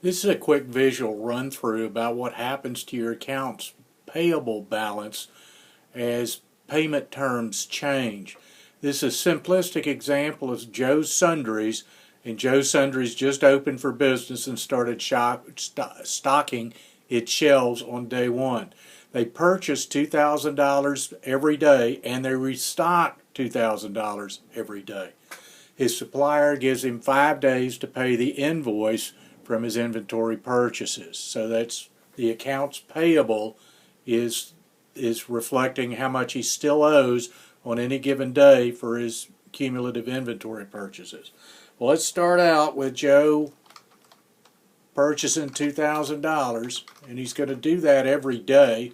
This is a quick visual run through about what happens to your accounts payable balance as payment terms change. This is a simplistic example of Joe's Sundries, and Joe's Sundries just opened for business and started stocking its shelves on day one. They purchase $2,000 every day and they restock $2,000 every day. His supplier gives him 5 days to pay the invoice from his inventory purchases. So that's the accounts payable is reflecting how much he still owes on any given day for his cumulative inventory purchases. Well, let's start out with Joe purchasing $2,000, and he's going to do that every day.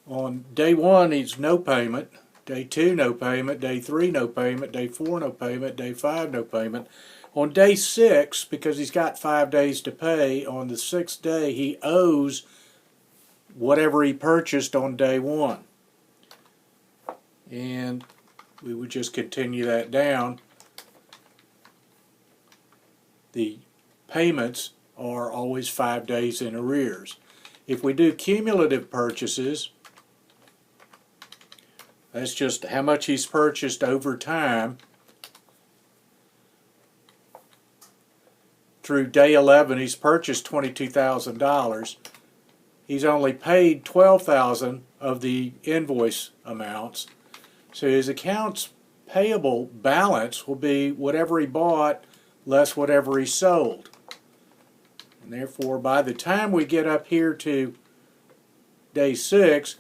On day one, he's no payment. Day 2, no payment. Day 3, no payment. Day 4, no payment. Day 5, no payment. On day 6, because he's got 5 days to pay, on the 6th day he owes whatever he purchased on day 1. And we would just continue that down. The payments are always 5 days in arrears. If we do cumulative purchases, that's just how much he's purchased over time. Through day 11, he's purchased $22,000. He's only paid $12,000 of the invoice amounts. So his accounts payable balance will be whatever he bought less whatever he sold. And therefore, by the time we get up here to day 6,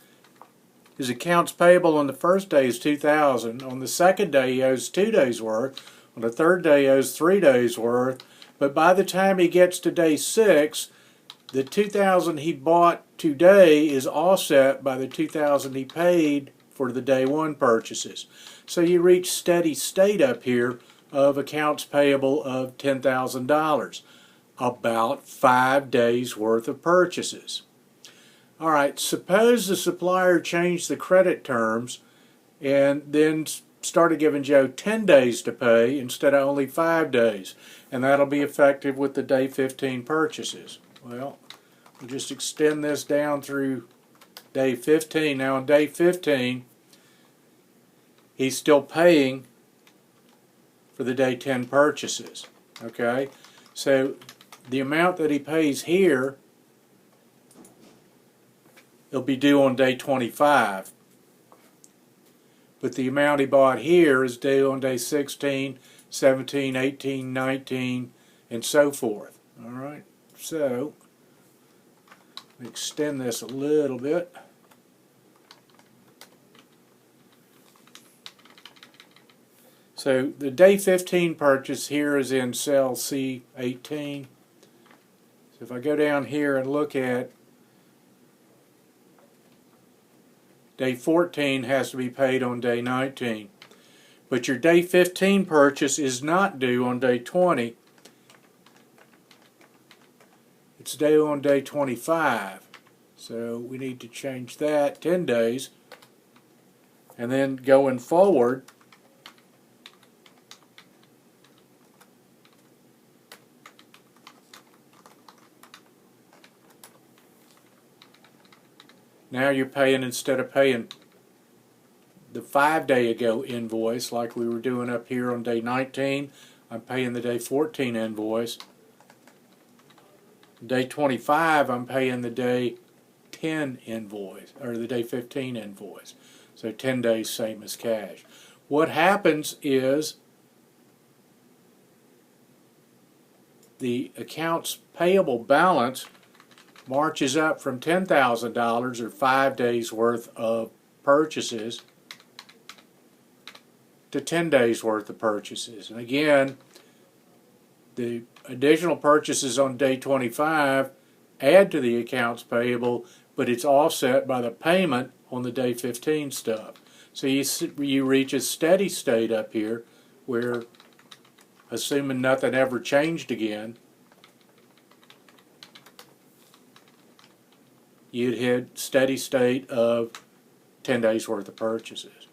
his accounts payable on the first day is $2,000. On the second day, he owes 2 days' worth. On the third day, he owes 3 days' worth. But by the time he gets to day 6, the $2,000 he bought today is offset by the $2,000 he paid for the day 1 purchases. So you reach steady state up here of accounts payable of $10,000, about 5 days' worth of purchases. All right, suppose the supplier changed the credit terms and then started giving Joe 10 days to pay instead of only 5 days, and that'll be effective with the day 15 purchases. Well, we'll just extend this down through day 15. Now on day 15, he's still paying for the day 10 purchases. Okay, so the amount that he pays here, it'll be due on day 25. But the amount he bought here is due on day 16, 17, 18, 19, and so forth. All right, so extend this a little bit. So the day 15 purchase here is in cell C18. So if I go down here and look at day 14 has to be paid on day 19. But your day 15 purchase is not due on day 20. It's due on day 25. So we need to change that 10 days. And then going forward, now you're paying, instead of paying the 5 day ago invoice like we were doing up here on day 19, I'm paying the day 14 invoice. Day 25, I'm paying the day 10 invoice, or the day 15 invoice. So 10 days, same as cash. What happens is the accounts payable balance marches up from $10,000 or 5 days worth of purchases to 10 days worth of purchases. And again, the additional purchases on day 25 add to the accounts payable, but it's offset by the payment on the day 15 stuff. So you reach a steady state up here where, assuming nothing ever changed again, you'd hit steady state of 10 days worth of purchases.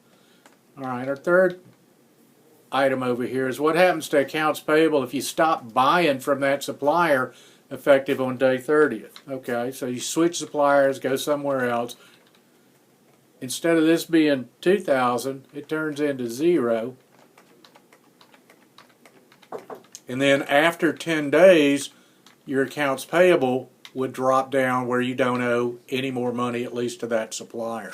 All right, our third item over here is what happens to accounts payable if you stop buying from that supplier effective on day 30th. Okay, so you switch suppliers, go somewhere else. Instead of this being 2,000, it turns into 0. And then after 10 days, your accounts payable would drop down where you don't owe any more money, at least to that supplier.